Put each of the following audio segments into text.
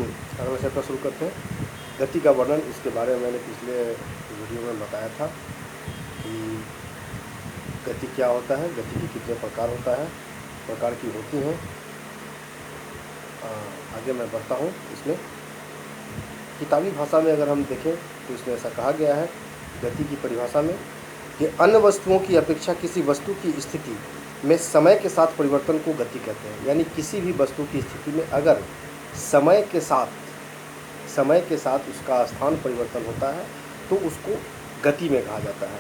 अगला चैप्टर शुरू करते हैं। गति का वर्णन, इसके बारे में मैंने पिछले वीडियो में बताया था कि गति क्या होता है, गति के कितने प्रकार की होती हैं। आगे मैं बढ़ता हूँ। इसमें किताबी भाषा में अगर हम देखें तो इसमें ऐसा कहा गया है गति की परिभाषा में कि अन्य वस्तुओं की अपेक्षा किसी वस्तु की स्थिति में समय के साथ परिवर्तन को गति कहते हैं। यानी किसी भी वस्तु की स्थिति में अगर समय के साथ उसका स्थान परिवर्तन होता है तो उसको गति में कहा जाता है।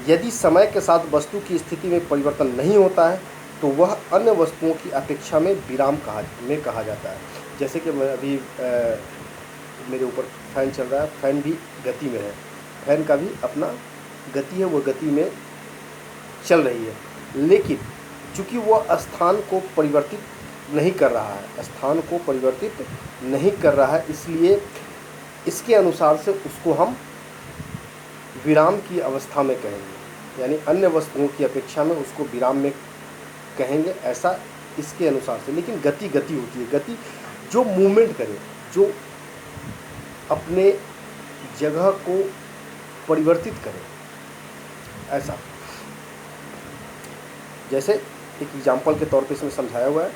यदि समय के साथ वस्तु की स्थिति में परिवर्तन नहीं होता है तो वह अन्य वस्तुओं की अपेक्षा में विराम कहा जाता है। जैसे कि मैं अभी मेरे ऊपर फैन चल रहा है, फैन भी गति में है, फैन का भी अपना गति है, वो गति में चल रही है, लेकिन चूँकि वह स्थान को परिवर्तित नहीं कर रहा है, इसलिए इसके अनुसार से उसको हम विराम की अवस्था में कहेंगे। यानी अन्य वस्तुओं की अपेक्षा में उसको विराम में कहेंगे, ऐसा इसके अनुसार से। लेकिन गति होती है, गति जो मूवमेंट करे, जो अपने जगह को परिवर्तित करे, ऐसा। जैसे एक एग्जाम्पल के तौर पे इसमें समझाया हुआ है,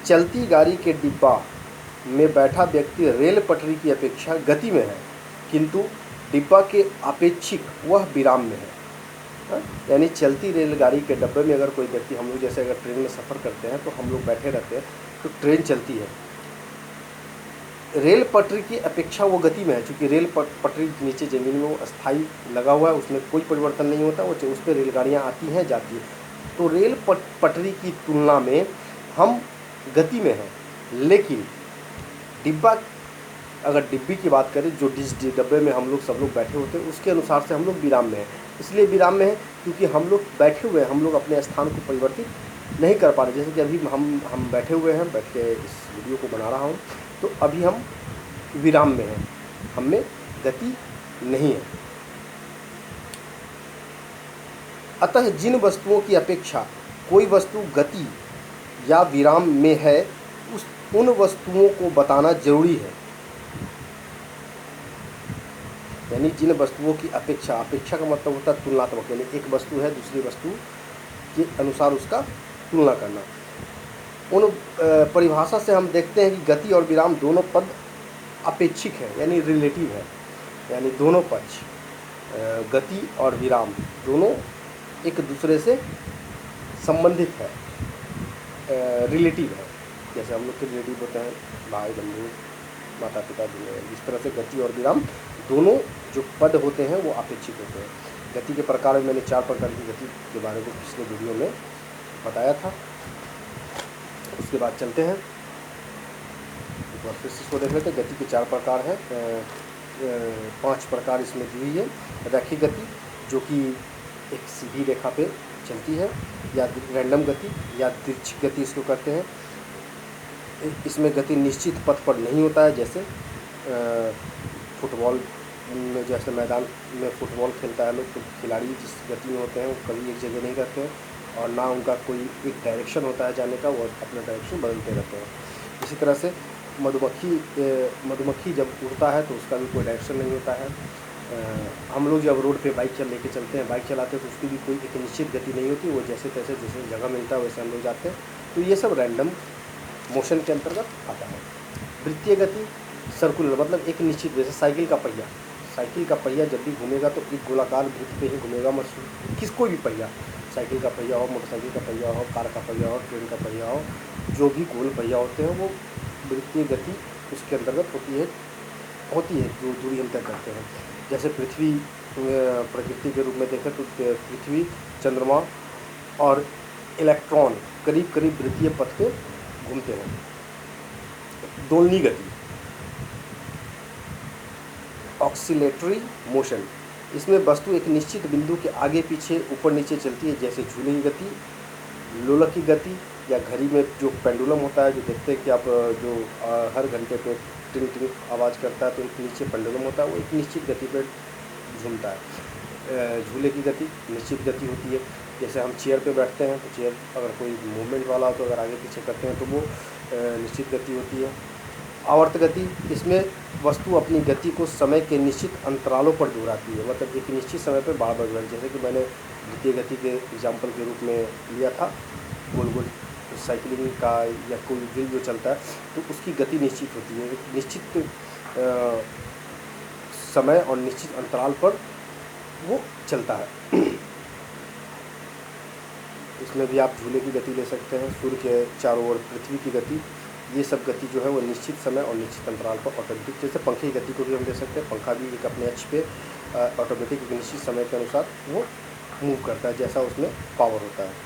चलती गाड़ी के डिब्बा में बैठा व्यक्ति रेल पटरी की अपेक्षा गति में है, किंतु डिब्बा के अपेक्षिक वह विराम में है। यानी चलती रेलगाड़ी के डब्बे में अगर कोई व्यक्ति, हम लोग जैसे अगर ट्रेन में सफ़र करते हैं तो हम लोग बैठे रहते हैं तो ट्रेन चलती है, रेल पटरी की अपेक्षा वो गति में है, क्योंकि रेल पटरी नीचे ज़मीन में वो अस्थाई लगा हुआ है, उसमें कोई परिवर्तन नहीं होता, वो उस पर रेलगाड़ियाँ आती हैं जाती हैं। तो रेल पटरी की तुलना में हम गति में हैं। लेकिन डिब्बा, अगर डिब्बी की बात करें, जो जिस डब्बे में हम लोग सब लोग बैठे होते हैं, उसके अनुसार से हम लोग विराम में हैं। इसलिए विराम में है क्योंकि हम लोग बैठे हुए हैं, हम लोग अपने स्थान को परिवर्तित नहीं कर पा रहे। जैसे कि अभी हम बैठे हुए हैं, बैठ के इस वीडियो को बना रहा हूँ, तो अभी हम विराम में हैं, हम में गति नहीं है। अतः जिन वस्तुओं की अपेक्षा कोई वस्तु गति या विराम में है, उन वस्तुओं को बताना जरूरी है। यानी जिन वस्तुओं की अपेक्षा का मतलब होता है तुलनात्मक, यानी एक वस्तु है दूसरी वस्तु के अनुसार उसका तुलना करना। उन परिभाषा से हम देखते हैं कि गति और विराम दोनों पद अपेक्षिक है, यानी रिलेटिव है। यानी दोनों पक्ष, गति और विराम दोनों एक दूसरे से संबंधित है, रिलेटिव है। जैसे हम लोग के रिलेटिव होते हैं भाई बंधु, माता पिता, इस तरह से गति और विराम दोनों जो पद होते हैं वो अपेक्षिक होते हैं। गति के प्रकार में मैंने 4 प्रकार की गति के बारे में पिछले वीडियो में बताया था। उसके बाद चलते हैं, एक बार फिर से इसको देख लेते हैं। गति के 4 प्रकार हैं, 5 प्रकार इसमें दी हुई है। रैखिक गति, जो कि एक सीधी रेखा पे चलती है, या रैंडम गति या तिरछी गति इसको कहते हैं। इसमें गति निश्चित पथ पर नहीं होता है। जैसे फुटबॉल में, जैसे मैदान में फुटबॉल खेलता है लोग, तो खिलाड़ी जिस गति में होते हैं वो कभी एक जगह नहीं रहते हैं, और ना उनका कोई एक डायरेक्शन होता है जाने का, वो अपना डायरेक्शन बदलते रहते हैं। इसी तरह से मधुमक्खी जब उड़ता है तो उसका भी कोई डायरेक्शन नहीं होता है। हम लोग जब रोड पे बाइक लेके चलते हैं, बाइक चलाते हैं, तो उसकी भी कोई एक निश्चित गति नहीं होती, वो जैसे तैसे जैसे जगह मिलता है वैसे हम लोग जाते हैं। तो ये सब रैंडम मोशन के अंतर्गत आता है। वृत्तीय गति, सर्कुलर, मतलब एक निश्चित, जैसे साइकिल का पहिया जब भी घूमेगा तो एक गोलाकार वृत्त पे ही घूमेगा। किसको भी पहिया, साइकिल का पहिया हो, मोटरसाइकिल का पहिया हो, कार का पहिया हो, ट्रेन का पहिया हो, जो भी गोल पहिया होते हैं वो वृत्तीय गति उसके अंतर्गत होती है जो दूरी हम तय करते हैं। जैसे पृथ्वी प्रकृति के रूप में देखें तो पृथ्वी, चंद्रमा और इलेक्ट्रॉन करीब करीब वृत्तीय पथ पे घूमते हैं। दोलनी गति, ऑक्सीलेटरी मोशन, इसमें वस्तु एक निश्चित बिंदु के आगे पीछे ऊपर नीचे चलती है। जैसे झूले की गति, लोलक की गति, या घड़ी में जो पेंडुलम होता है, जो देखते हैं कि आप जो हर घंटे पे टिंग टिंग आवाज़ करता है, तो एक नीचे पेंडुलम होता है, वो एक निश्चित गति पे झूमता है। झूले की गति निश्चित गति होती है। जैसे हम चेयर पे बैठते हैं तो चेयर अगर कोई मूवमेंट वाला हो तो अगर आगे पीछे करते हैं तो वो निश्चित गति होती है। आवर्त गति, इसमें वस्तु अपनी गति को समय के निश्चित अंतरालों पर दोहराती है, मतलब एक निश्चित समय पर बार बार दोहराती है। जैसे कि मैंने द्वितीय गति के एग्जाम्पल के रूप में लिया था, गोल गोल साइकिलिंग का या कोई व्हील जो चलता है तो उसकी गति निश्चित होती है, एक निश्चित समय और निश्चित अंतराल पर वो चलता है। इसमें भी आप झूले की गति ले सकते हैं, सूर्य के चारों ओर पृथ्वी की गति, ये सब गति जो है वो निश्चित समय और निश्चित अंतराल पर ऑटोमेटिक, जैसे पंखे की गति को भी हम ले सकते हैं। पंखा भी एक अपने अक्ष पे ऑटोमेटिक एक निश्चित समय के अनुसार वो मूव करता है, जैसा उसमें पावर होता है।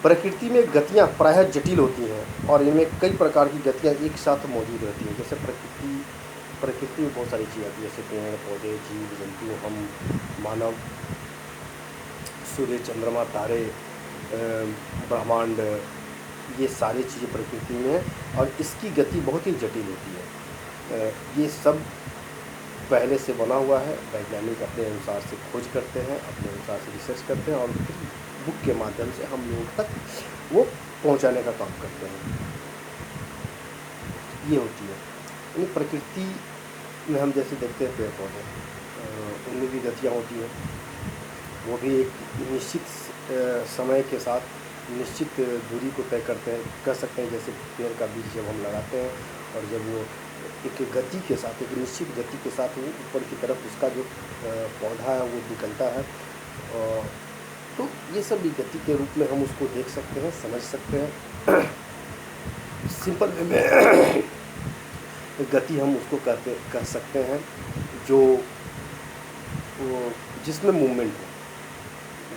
प्रकृति में गतियाँ प्रायः जटिल होती हैं और इनमें कई प्रकार की गतियाँ एक साथ मौजूद रहती हैं। जैसे प्रकृति में बहुत सारी चीज़ें आती है, जैसे पेड़ पौधे, जीव जंतु, हम मानव, सूर्य चंद्रमा तारे, ब्रह्मांड, ये सारी चीज़ें प्रकृति में हैं और इसकी गति बहुत ही जटिल होती है। ये सब पहले से बना हुआ है, वैज्ञानिक अपने अनुसार से खोज करते हैं, अपने अनुसार से रिसर्च करते हैं और फिर बुक के माध्यम से हम लोगों तक वो पहुंचाने का काम करते हैं। ये होती है यानी प्रकृति में हम जैसे देखते हैं पेड़ पौधे, उनमें भी गतियाँ होती हैं, वो भी एक निश्चित समय के साथ निश्चित दूरी को तय करते हैं, कह सकते हैं। जैसे पेड़ का बीज जब हम लगाते हैं और जब वो एक गति के साथ, एक निश्चित गति के साथ वो ऊपर की तरफ उसका जो पौधा है वो निकलता है, तो ये सब भी गति के रूप में हम उसको देख सकते हैं, समझ सकते हैं। सिंपल वे में गति हम उसको कह सकते हैं जो जिसमें मूवमेंट हो,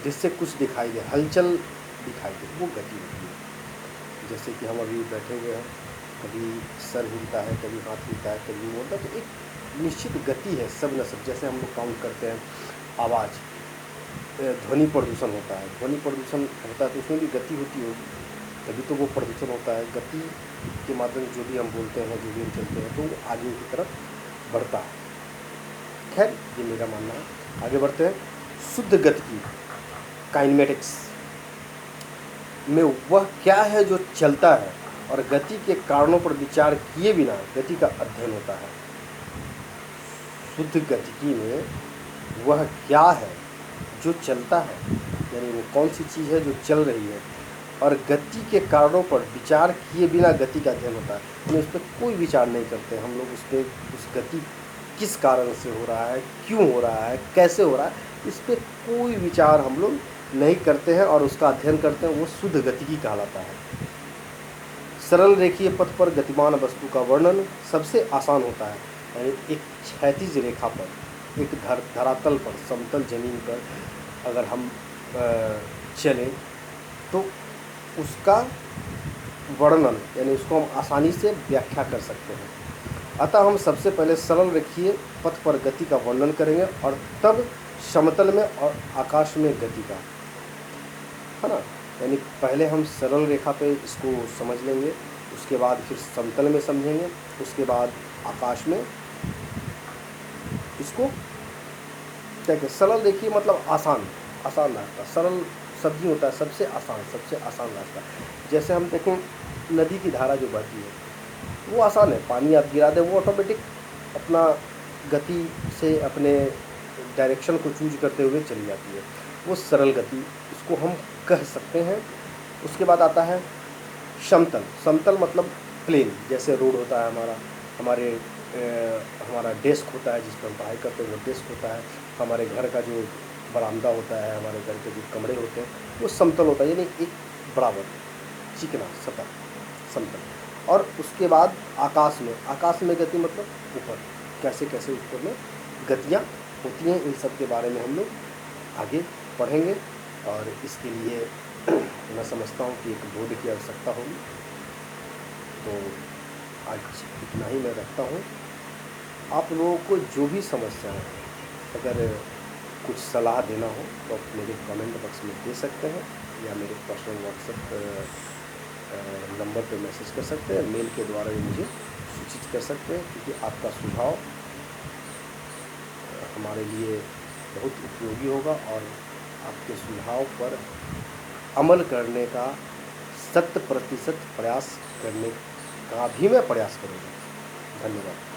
जिससे कुछ दिखाई दे, हलचल दिखाई दे, वो गति होती है। जैसे कि हम अभी बैठे हुए हैं, कभी सर हिलता है, कभी हाथ हिलता है, कभी मुँह होता है, तो एक निश्चित गति है सब न सब। जैसे हम लोग काउंट करते हैं आवाज़, ध्वनि प्रदूषण होता है, ध्वनि प्रदूषण होता है तो उसमें भी गति होती होगी, तभी तो वो प्रदूषण होता है। गति के माध्यम से जो भी हम बोलते हैं, जो भी हम चलते हैं, तो वो आगे की तरफ बढ़ता है। खैर, ये मेरा मानना है। आगे बढ़ते हैं। शुद्ध गति की काइनेमेटिक्स में वह क्या है जो चलता है और गति के कारणों पर विचार किए बिना गति का अध्ययन होता है। शुद्ध गतिकी में वह क्या है जो चलता है, यानी वो कौन सी चीज़ है जो चल रही है, और गति के कारणों पर विचार किए बिना गति का अध्ययन होता है। हम इस पर कोई विचार नहीं करते, हम लोग उस गति किस कारण से हो रहा है, क्यों हो रहा है, कैसे हो रहा है, इस पर कोई विचार हम लोग नहीं करते हैं और उसका अध्ययन करते हैं, वो शुद्ध गतिकी कहलाता है। सरल रेखीय पथ पर गतिमान वस्तु का वर्णन सबसे आसान होता है, यानी एक क्षैतिज रेखा पर, एक धरातल पर, समतल जमीन पर अगर हम चलें तो उसका वर्णन, यानी उसको हम आसानी से व्याख्या कर सकते हैं। अतः हम सबसे पहले सरल रेखीय पथ पर गति का वर्णन करेंगे और तब समतल में और आकाश में गति का, है ना। यानी पहले हम सरल रेखा पे इसको समझ लेंगे, उसके बाद फिर समतल में समझेंगे, उसके बाद आकाश में इसको क्या कहते हैं। सरल देखिए मतलब आसान रास्ता, सरल शब्द ही होता है सबसे आसान रास्ता। जैसे हम देखें नदी की धारा जो बहती है वो आसान है, पानी आप गिरा दें वो ऑटोमेटिक अपना गति से अपने डायरेक्शन को चूज करते हुए चली जाती है, वो सरल गति, इसको हम कह सकते हैं। उसके बाद आता है समतल मतलब प्लेन, जैसे रोड होता है हमारा डेस्क होता है जिस पर हम पढ़ाई करते हैं, वो डेस्क होता है, हमारे घर का जो बरामदा होता है, हमारे घर के जो कमरे होते हैं, वो समतल होता है, यानी एक बराबर चिकना सतह समतल। और उसके बाद आकाश में गति मतलब ऊपर, कैसे ऊपर में गतियाँ होती हैं, इन सब के बारे में हम लोग आगे पढ़ेंगे। और इसके लिए मैं समझता हूँ कि एक बोर्ड की आवश्यकता होगी। तो आज इतना ही मैं रखता हूँ। आप लोगों को जो भी समस्या है, अगर कुछ सलाह देना हो तो आप मेरे कमेंट बॉक्स में दे सकते हैं या मेरे पर्सनल व्हाट्सएप नंबर पे मैसेज कर सकते हैं, मेल के द्वारा भी मुझे सूचित कर सकते हैं, क्योंकि आपका सुझाव हमारे लिए बहुत उपयोगी होगा और आपके सुझाव पर अमल करने का 100% प्रयास करने का भी मैं प्रयास करूँगा। धन्यवाद।